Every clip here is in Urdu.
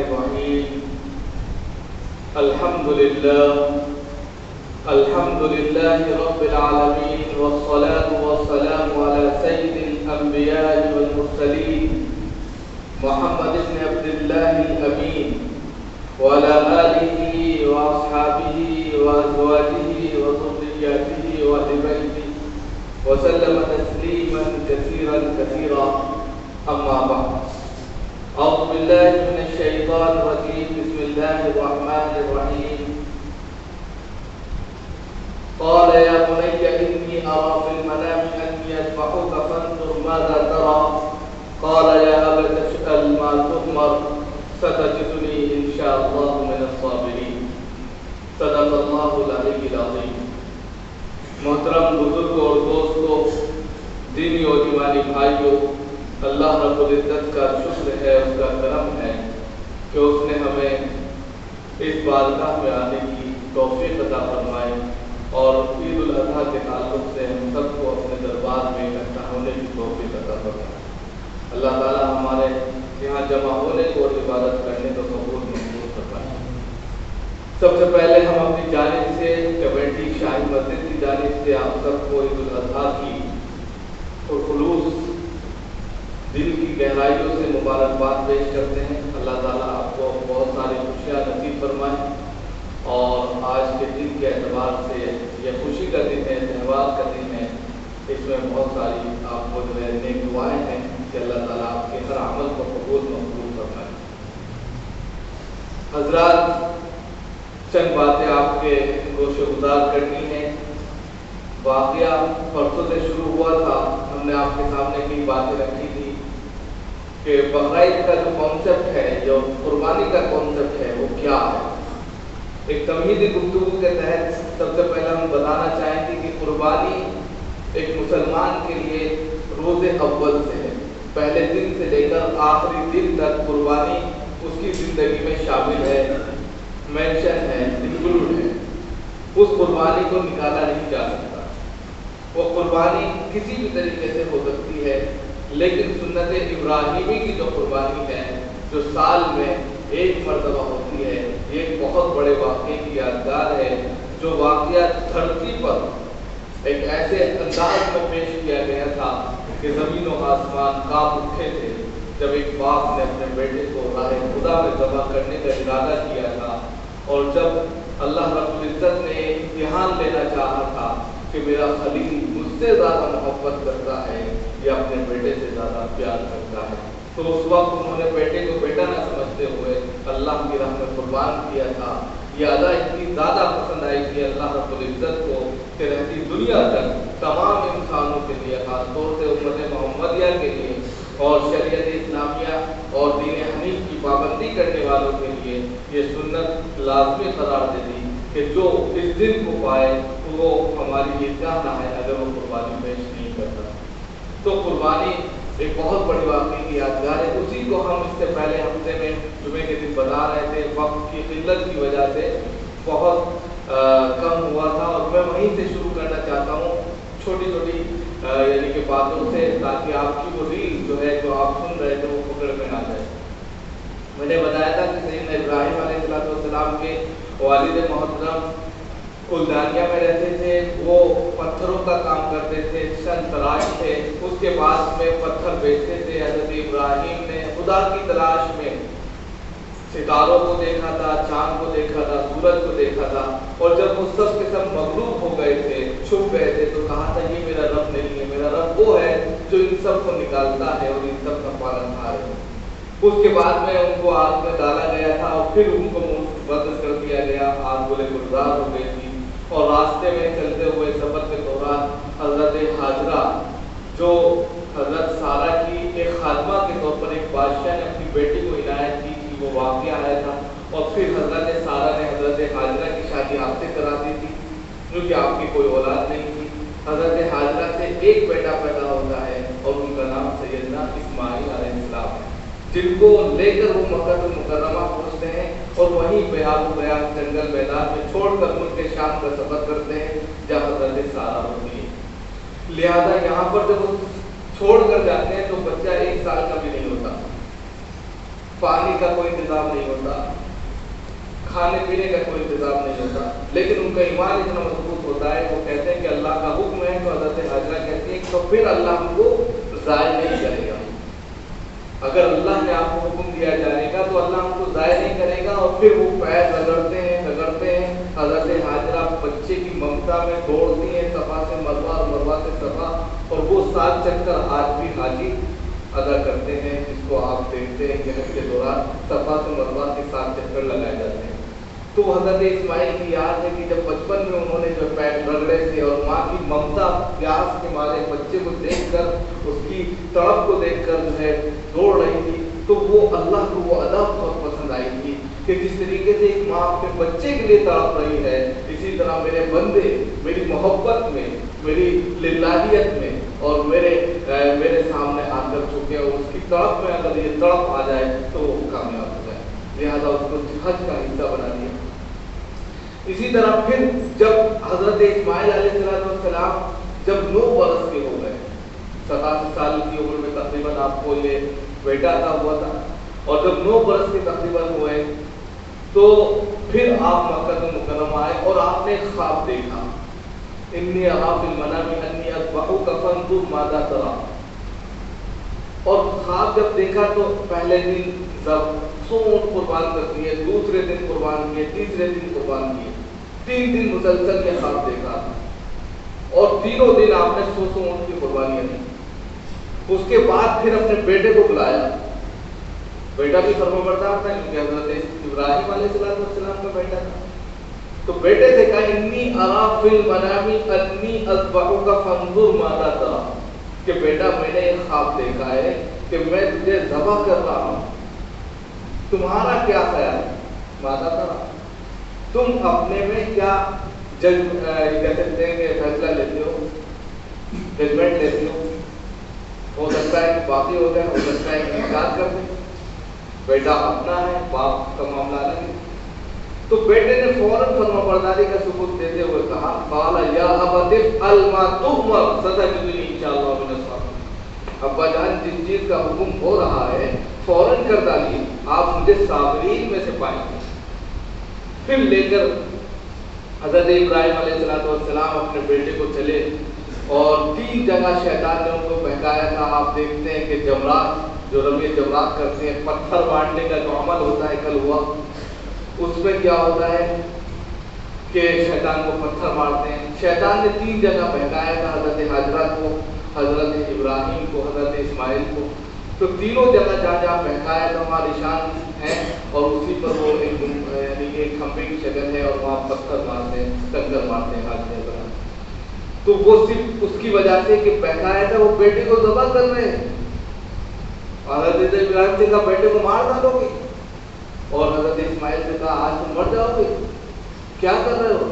الرحيم الحمد لله رب العالمين، والصلاة والسلام على سيد الأنبياء والمرسلين محمد بن عبد الله الأمين وعلى آله وأصحابه وأزواجه وذرياته وأهل بيته وسلم تسليما كثيرا كثيرا. أما بعد، أعوذ بالله من الشيطان الرجيم. بسم الله الرحمن الرحيم. قال يا بني إني أرى في المنام أني أذبحك فانظر ماذا ترى. قال يا أبت افعل ما تؤمر ستجدني إن شاء الله من الصابرين. صدق الله العلي العظيم. محترم بزرگوں اور دوستوں، دینی اور ایمانی بھائیوں، اللہ رب العزت کا شکر ہے، اس کا کرم ہے کہ اس نے ہمیں اس بارگاہ میں آنے کی توفیق عطا فرمائے اور عید الاضحیٰ کے تعلق سے ہم سب کو اپنے دربار میں اکٹھا ہونے کی توفیق عطا فرمائے. اللہ تعالی ہمارے یہاں جمع ہونے کو اور عبادت کرنے کو قبول منظور فرمائے. سب سے پہلے ہم اپنی جانب سے کمیٹی شاہی مسجد کی جانب سے آپ سب کو عید الاضحیٰ کی خلوص دل کی گہرائیوں سے مبارکباد پیش کرتے ہیں. اللہ تعالیٰ آپ کو بہت ساری خوشیاں نصیب فرمائیں اور آج کے دن کے اعتبار سے یہ خوشی کا دن ہے، تہوار کا دن ہے. اس میں بہت ساری آپ کو جو ہے نیک دعائیں ہیں کہ اللہ تعالیٰ آپ کے ہر عمل کو قبول مقبول فرمائے. حضرات، چند باتیں آپ کے گوش گزار کرنی ہیں. واقعہ پرسوں سے شروع ہوا تھا. ہم نے آپ کے سامنے کئی باتیں رکھی تھی کہ بقرعید کا جو کانسیپٹ ہے، جو قربانی کا کانسیپٹ ہے، وہ کیا ہے. ایک تمہیدی گفتگو کے تحت سب سے پہلے ہم بتانا چاہیں گے کہ قربانی ایک مسلمان کے لیے روز اول سے ہے، پہلے دن سے لے کر آخری دن تک قربانی اس کی زندگی میں شامل ہے، مینشن ہے، انکلوڈ ہے. اس قربانی کو نکالا نہیں جا سکتا. وہ قربانی کسی بھی طریقے سے ہو سکتی ہے، لیکن سنت ابراہیمی کی جو قربانی ہے، جو سال میں ایک مرتبہ ہوتی ہے، یہ ایک بہت بڑے واقعے کی یادگار ہے. جو واقعہ دھرتی پر ایک ایسے انداز میں پیش کیا گیا تھا کہ زمین و آسمان کانپ اٹھے تھے جب ایک باپ نے اپنے بیٹے کو راہ خدا میں ذبح کرنے کا ارادہ کیا تھا. اور جب اللہ رب العزت نے امتحان لینا چاہا تھا کہ میرا خلیل مجھ سے زیادہ محبت کرتا ہے یا اپنے بیٹے سے زیادہ پیار کرتا ہے، تو اس وقت انہوں نے بیٹے کو بیٹا نہ سمجھتے ہوئے اللہ کی راہ میں قربان کیا تھا. یہ ادا اتنی زیادہ پسند آئی کہ اللہ رب العزت کو کہ رہتی دنیا تک تمام انسانوں کے لیے، خاص طور سے امت محمدیہ کے لیے اور شریعت اسلامیہ اور دین حنیف کی پابندی کرنے والوں کے لیے یہ سنت لازمی قرار دے دی کہ جو اس دن کو پائے وہ ہماری عیدگاہ نہ ہے اگر وہ قربانی پیش نہیں کرتا. تو قربانی ایک بہت بڑی واقعی کی یادگار ہے. اسی کو ہم اس سے پہلے ہفتے میں جمعے کے دن بتا رہے تھے. وقت کی قلت کی وجہ سے بہت کم ہوا تھا اور میں وہیں سے شروع کرنا چاہتا ہوں، چھوٹی چھوٹی یعنی کہ باتوں سے، تاکہ آپ کی وہ ریل جو ہے جو آپ سن رہے تھے وہ پکڑ میں آ جائے. میں نے بتایا تھا کہ سیدنا ابراہیم علیہ السلام کے والد محترم کلدانیہ میں رہتے تھے. وہ پتھروں کا کام کرتے تھے، شن تراش تھے. اس کے بعد میں پتھر بیچتے تھے. حضرت ابراہیم نے خدا کی تلاش میں ستاروں کو دیکھا تھا، چاند کو دیکھا تھا، سورج کو دیکھا تھا، اور جب وہ سب کے سب مغلوب ہو گئے تھے، چھپ گئے تھے، تو کہا تھا یہ میرا رب نہیں ہے، میرا رب وہ ہے جو ان سب کو نکالتا ہے اور ان سب کا پالنہار ہے. اس کے بعد میں ان کو آگ میں ڈالا گیا تھا اور پھر ان کو بند کر دیا گیا. آگ گلے گلزار ہو گئی تھی اور راستے میں چلتے ہوئے سفر کے دوران حضرت حاجرہ جو حضرت سارہ کی ایک خادمہ کے طور پر ایک بادشاہ نے اپنی بیٹی کو عنایت کی تھی، وہ واقعہ آیا تھا. اور پھر حضرت سارہ نے حضرت حاجرہ کی شادی آپ سے کرا دی تھی کیونکہ آپ کی کوئی اولاد نہیں تھی. حضرت حاجرہ سے ایک بیٹا پیدا ہوتا ہے اور ان کا نام سیدنا اسماعیل علیہ السلام ہے، جن کو لے کر وہ مکہ المکرمہ پہنچتے ہیں اور وہیں بیاب جنگل میدان میں چھوڑ کر ملک شام کا سفر کرتے ہیں جہاں حضرت سارہ ہوتی ہے. لہذا یہاں پر جب وہ چھوڑ کر جاتے ہیں تو بچہ 1 سال کا بھی نہیں ہوتا. پانی کا کوئی انتظام نہیں ہوتا، کھانے پینے کا کوئی انتظام نہیں ہوتا، لیکن ان کا ایمان اتنا مضبوط ہوتا ہے، وہ کہتے ہیں کہ اللہ کا حکم ہے، تو حضرت حاجرہ کہتی ہیں تو پھر اللہ ہم کو ضائع نہیں کرے گا۔ اگر اللہ نے آپ کو حکم دیا جانے کا تو اللہ ہم کو ضائع نہیں کرے گا۔ اور پھر وہ پیر رگڑتے ہیں حضرت حاجرہ بچے کی ممتا میں دوڑتی ہیں صفا سے مروہ اور مروہ سے صفا، اور وہ 7 چکر آج بھی حاجی ادا کرتے ہیں، جس کو آپ دیکھتے ہیں کہ حج کے دوران صفا سے مروہ کے 7 چکر لگائے جاتے ہیں۔ تو حضرت اسماعیل کی یاد ہے کہ جب بچپن میں انہوں نے جو پیر رگڑے تھے اور ماں کی ممتا پیاس کے مارے بچے کو دیکھ کر، اس کی تڑپ کو دیکھ کر جو ہے دوڑ رہی تھی، تو وہ اللہ کو وہ ادا بہت پسند آئی تھی کہ جس طریقے سے ایک ماں اپنے بچے کے لیے تڑپ رہی ہے، اسی طرح میرے بندے میری محبت میں، میری للہیت میں اور میرے سامنے آ کر چکے، اور اس کی تڑپ میں اگر یہ تڑپ آ جائے تو وہ کامیاب ہو جائے، لہٰذا اس کو حج کا حصہ بنا دیا۔ اسی طرح پھر جب حضرت اسماعیل علیہ السلام جب 9 برس کے ہو گئے، 87 سال کی عمر میں تقریباً آپ کو یہ بیٹا عطا ہوا تھا، اور جب 9 برس کے تقریباً ہوئے تو پھر آپ مکہ مکرمہ آئے اور آپ نے ایک خواب دیکھا، انی ارا فی المنام انی اذبحک فانظر ماذا تری۔ اور خواب جب دیکھا تو پہلے دن سب اونٹ قربان کر دیے، دوسرے دن قربان کیے، تیسرے دن قربان کیے، 3 دن مسلسل یہ خواب دیکھا، اور تینوں دن آپ نے 100 اونٹ کی قربانیاں دی۔ اس کے بعد پھر اپنے بیٹے کو بلایا، بیٹا بھی فرمانبردار تھا کیونکہ حضرت ابراہیم علیہ السلام کا بیٹا تھا، تو بیٹے سے کہا انی ارا فی المنام انی اذبحک فانظر ماذا تری، کہ بیٹا میں نے ایک خواب دیکھا ہے کہ میں تجھے ذبح کر رہا ہوں، تمہارا کیا خیال ہے؟ ماذا تری، تم اپنے میں کیا کہتے ہیں کہ فیصلہ لیتے ہو، ججمنٹ لیتے ہو سکتا ہے کہ باقی ہو جائے، ہو سکتا ہے کہ انکار کر دیں، بیٹا اپنا ہے، باپ کا معاملہ نہیں۔ تو بیٹے نے فوراً فرمانبرداری کا ثبوت دیتے ہوئے کہا قال یا ابت افعل ما تؤمر ستجدنی ان شاء اللہ من الصابرین، ابا جان جس چیز کا حکم ہو رہا ہے فوراً کر ڈالیے، آپ مجھے صابرین میں سے پائیں گے۔ پھر لے کر حضرت ابراہیم علیہ السلام اپنے بیٹے کو چلے، اور 3 جگہ شیطان نے ان کو بہکایا تھا۔ آپ دیکھتے ہیں کہ جمرات، جو رمی جمرات کرتے ہیں، پتھر بانٹنے کا جو عمل ہوتا ہے کل ہوا، اس میں کیا ہوتا ہے کہ شیطان کو پتھر مارتے ہیں۔ شیطان نے 3 جگہ بہکایا تھا، حضرت حاجرہ کو، حضرت ابراہیم کو، حضرت اسماعیل کو، تو تینوں جگہ جہاں جہاں بہکایا تھا وہاں نشان ہیں، اور اسی پر وہ ایک کھمبے کی شکل ہے، اور وہاں پتھر مارتے ہیں، کنکر مارتے ہیں حاجرہ پر۔ تو وہ صرف اس کی وجہ سے کہ بہکایا تھا، وہ بیٹے کو ذبح کر رہے ہیں، اور حضرت ابراہیم سے کہا بیٹے کو مار ڈالو گے، اور حضرت اسماعیل سے کہا آج تم مر جاؤ گے، کیا کر رہے ہو؟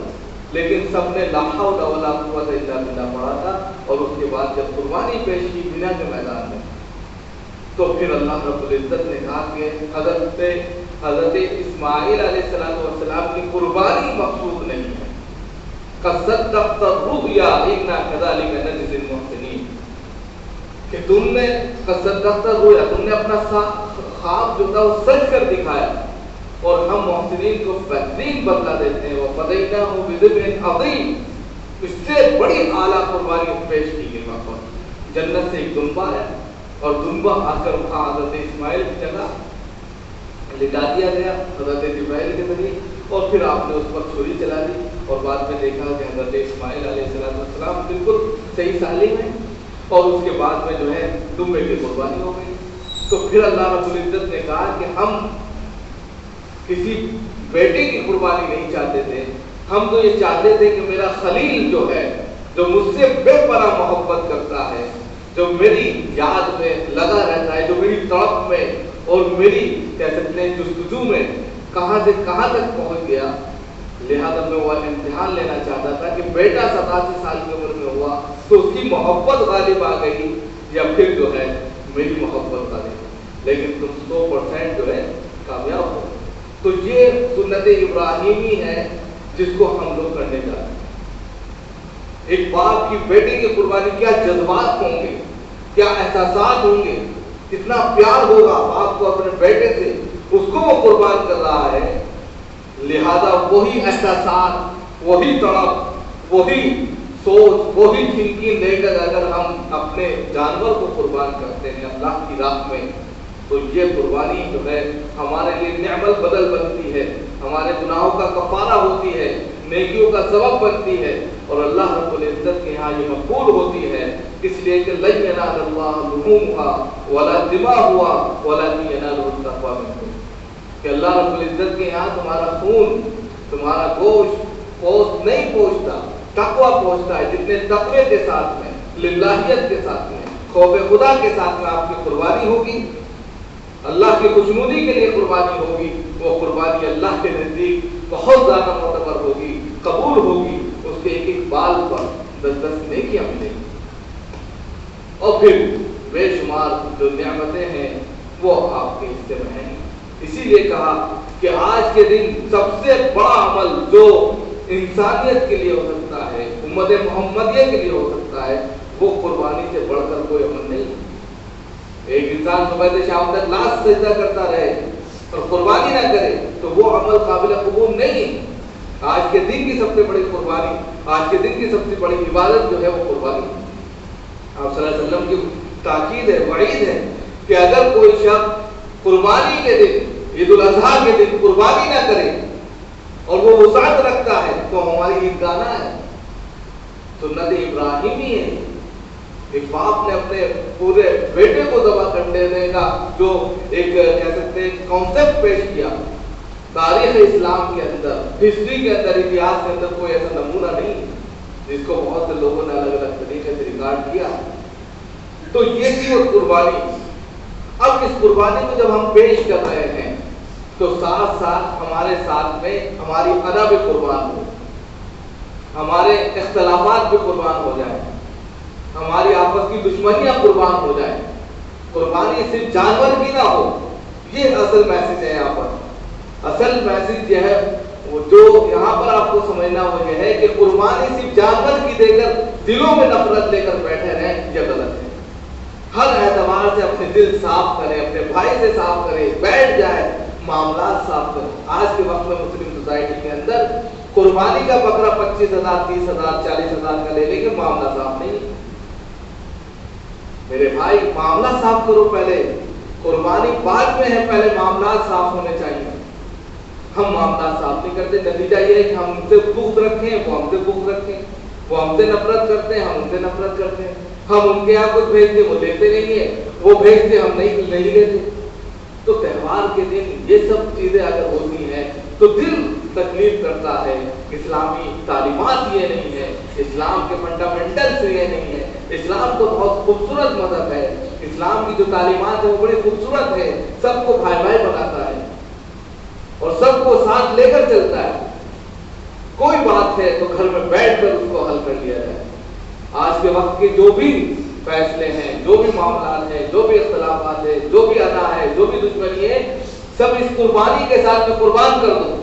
لیکن سب نے لا حول ولا قوت الا باللہ پڑھا تھا، اور اس کے بعد جب قربانی پیش کی بنا کے میدان میں، تو پھر اللہ رب العزت نے کہا کہ حضرت اسماعیل علیہ السلام کی قربانی مقصود نہیں ہے، قصدت الرؤیا انا كذلك نجزي المحسنین، کہ تم نے قصدت الرؤیا، تم نے اپنا خواب جو تھا وہ سچ کر دکھایا، اور ہم محسنین کو بہترین بدلہ دیتے ہیں۔ وَفَدَيْنَاهُ بِذِبْحٍ عَظِيمٍ، اس سے بڑی اعلیٰ قربانی پیش کی گئی، وہاں پر جنت سے ایک دنبا ہے، اور دنبا آ کر وہاں حضرت اسماعیل کی جگہ لٹا دیا گیا حضرت جبرائیل کے ذریعے، اور پھر آپ نے اس پر چھری چلا دی، اور بعد میں دیکھا کہ حضرت اسماعیل علیہ السلام بالکل صحیح سالم ہیں، اور اس کے بعد میں جو ہے دمبے کی قربانی ہو گئی۔ تو پھر اللہ رب العزت نے کہا کہ ہم کسی بیٹے کی قربانی نہیں چاہتے تھے، ہم تو یہ چاہتے تھے کہ میرا خلیل جو ہے، جو مجھ سے بے پناہ محبت کرتا ہے، جو میری یاد میں لگا رہتا ہے، جو میری تڑپ میں اور میری کہہ سکتے ہیں جستجو میں کہاں سے کہاں تک پہنچ گیا، لہذا میں وہ امتحان لینا چاہتا تھا کہ بیٹا 87 سال کی عمر میں ہوا تو اس کی محبت غالب آ گئی یا پھر جو ہے میری محبت غالب، لیکن تم 100% جو ہے کامیاب ہو۔ تو یہ سنت ابراہیمی ہے جس کو ہم لوگ کرنے جا رہے ہیں۔ ایک باپ کی بیٹے کی قربانی، کیا جذبات ہوں گے، کیا احساسات ہوں گے، کتنا پیار ہوگا باپ کو اپنے بیٹے سے، وہ قربان کر رہا ہے، لہذا وہی احساسات، وہی تڑپ، وہی سوچ، وہی تھنکنگ لے کر اگر ہم اپنے جانور کو قربان کرتے ہیں اللہ کی راہ میں، تو یہ قربانی جو ہے ہمارے لیے نعمت بدل بنتی ہے، ہمارے گناہوں کا کفارہ ہوتی ہے، نیکیوں کا سبب بنتی ہے، اور اللہ رب العزت کے یہاں یہ مقبول ہوتی ہے، اس لیے کہ لن ینال اللہ لحومها ولا دماؤها ولکن ینالہ التقوی منکم، کہ اللہ رب العزت کے یہاں تمہارا خون، تمہارا گوشت نہیں پہنچتا، تقوی پہنچتا ہے۔ جتنے تقوی کے ساتھ میں، للہیت کے ساتھ میں، خوف خدا کے ساتھ میں آپ کی قربانی ہوگی، اللہ کی خوشنودی کے لیے قربانی ہوگی، وہ قربانی اللہ کے نزدیک بہت زیادہ معتبر ہوگی، قبول ہوگی، اس کے ایک ایک بال پر 10 نیکیاں ملیں گی، اور پھر بے شمار جو نعمتیں ہیں وہ آپ کے حصے میں ہیں۔ اسی لیے کہا کہ آج کے دن سب سے بڑا عمل جو انسانیت کے لیے ہو سکتا ہے، امت محمدیہ کے لیے ہو سکتا ہے، وہ قربانی سے بڑھ کر کوئی عمل نہیں۔ ایک انسان صبح سے شام تک لاش سجدہ کرتا رہے اور قربانی نہ کرے تو وہ عمل قابل قبول نہیں۔ آج کے دن کی سب سے بڑی قربانی، آج کے دن کی سب سے بڑی عبادت جو ہے وہ قربانی۔ آپ صلی اللہ علیہ وسلم کی تاکید ہے، وعید ہے کہ اگر کوئی شخص قربانی کے دن، عید الاضحیٰ کے دن قربانی نہ کرے اور وہ وسعت رکھتا ہے تو ہماری عیدگاہ نہ ہے، سنت ابراہیمی ہے۔ ایک باپ نے اپنے پورے بیٹے کو ذبح کر دینے کا جو ایک کہہ سکتے ہیں کانسیپٹ پیش کیا، تاریخ اسلام کے اندر، ہسٹری کے اندر، اتہاس کے اندر کوئی ایسا نمونہ نہیں جس کو بہت سے لوگوں نے الگ الگ طریقے سے ریکارڈ کیا۔ تو یہ تھی وہ قربانی۔ اب اس قربانی کو جب ہم پیش کر رہے ہیں تو ساتھ ساتھ ہمارے ساتھ میں ہماری انا بھی قربان ہو، ہمارے اختلافات بھی قربان ہو جائیں، ہماری آپس کی دشمنیاں قربان ہو جائیں۔ قربانی صرف جانور کی نہ ہو، یہ اصل میسج ہے یہاں پر۔ اصل میسج یہ ہے، وہ جو یہاں پر آپ کو سمجھنا وہ یہ ہے کہ قربانی صرف جانور کی دے کر دلوں میں نفرت لے کر بیٹھے رہیں، یہ غلط ہے۔ ہر اعتبار سے اپنے دل صاف کریں، اپنے بھائی سے صاف کریں، بیٹھ جائے، معاملات صاف کریں۔ آج کے وقت میں مسلم سوسائٹی کے اندر قربانی کا بکرا 25,000 30,000 40,000 کا لے لیں گے، معاملہ صاف نہیں۔ میرے بھائی معاملہ صاف کرو، پہلے قربانی بعد میں ہے، پہلے معاملات صاف ہونے چاہیے۔ ہم معاملات صاف نہیں کرتے، نتیجہ یہ ہے کہ ہم ان سے بغض رکھیں، وہ ہم سے بغض رکھیں، وہ ہم سے نفرت کرتے ہیں، ہم ان سے نفرت کرتے ہیں، ہم ان کے یہاں کچھ بھیجتے وہ لیتے نہیں ہیں، وہ بھیجتے ہم نہیں لیتے۔ تو تہوار کے دن یہ سب چیزیں اگر ہوتی ہیں تو دل تکلیف کرتا ہے۔ اسلامی تعلیمات یہ نہیں ہے، اسلام کے فنڈامنٹلز یہ نہیں ہے۔ اسلام تو بہت خوبصورت مذہب ہے، اسلام کی جو تعلیمات ہے وہ بڑی خوبصورت ہے، سب کو بھائی بھائی بناتا ہے اور سب کو ساتھ لے کر چلتا ہے۔ کوئی بات ہے تو گھر میں بیٹھ کر اس کو حل کر لیا جائے۔ آج کے وقت کے جو بھی فیصلے ہیں، جو بھی معاملات ہیں، جو بھی اختلافات ہیں، جو بھی ادا ہے، جو بھی دشمنی ہے، سب اس قربانی کے ساتھ میں قربان کر دو،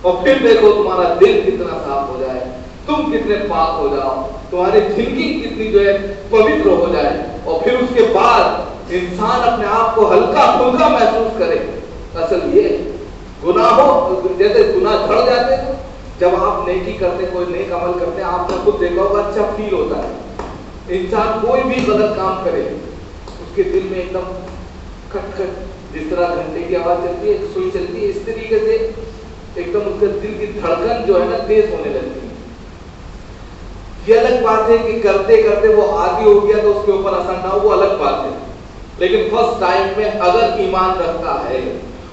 اور پھر دیکھو تمہارا دل کتنا صاف ہو جائے، تم کتنے پاک ہو جاؤ، تمہاری تھنکنگ کتنی جو ہے پوتر ہو جائے، اور پھر اس کے بعد انسان اپنے آپ کو ہلکا پھلکا محسوس کرے۔ اصل یہ گناہوں جیسے گناہ جھڑ جاتے ہیں، جب آپ نیکی کرتے، کوئی نیک عمل کرتے ہیں، آپ نے خود دیکھا ہوگا اچھا فیل ہوتا ہے۔ انسان کوئی بھی غلط کام کرے اس کے دل میں ایک دم کھٹ کھٹ، جس طرح گھنٹے کی آواز چلتی ہے، سوئی چلتی ہے، اس طریقے سے ایک دم اس کے دل کی دھڑکن جو ہے نا تیز ہونے لگتی ہے۔ یہ الگ بات ہے کہ کرتے کرتے وہ عادی ہو گیا تو اس کے اوپر اثر نہ ہو، وہ الگ بات ہے، لیکن فرسٹ ٹائم میں اگر ایمان رکھتا ہے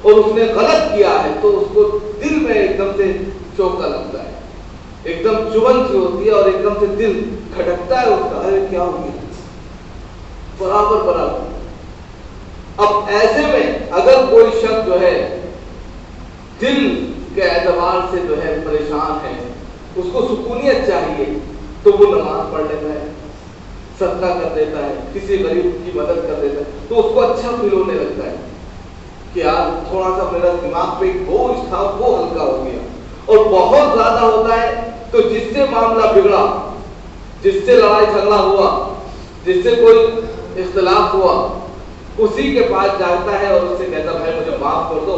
اور اس نے غلط کیا ہے تو اس کو دل میں ایک دم سے چوکا لگتا ہے، ایک دم چبھن سی ہوتی ہے، اور ایک دم سے دل کھٹکتا ہے اس کا، ارے کیا ہو گیا، برابر۔ اب ایسے میں اگر کوئی شخص جو ہے دل کے اعتبار سے جو ہے پریشان ہے، اس کو سکونیت چاہیے، تو وہ نماز پڑھ لیتا ہے، صدقہ کر دیتا ہے، کسی غریب کی مدد کر دیتا ہے، تو اس کو اچھا فیل ہونے لگتا ہے کہ یار تھوڑا سا میرا دماغ پہ ایک بوجھ تھا وہ ہلکا ہو گیا۔ اور بہت زیادہ ہوتا ہے تو جس سے معاملہ بگڑا، جس سے لڑائی جھگڑا ہوا، جس سے کوئی اختلاف ہوا، اسی کے پاس جاتا ہے اور اس سے کہتا ہے بھائی مجھے معاف کر دو،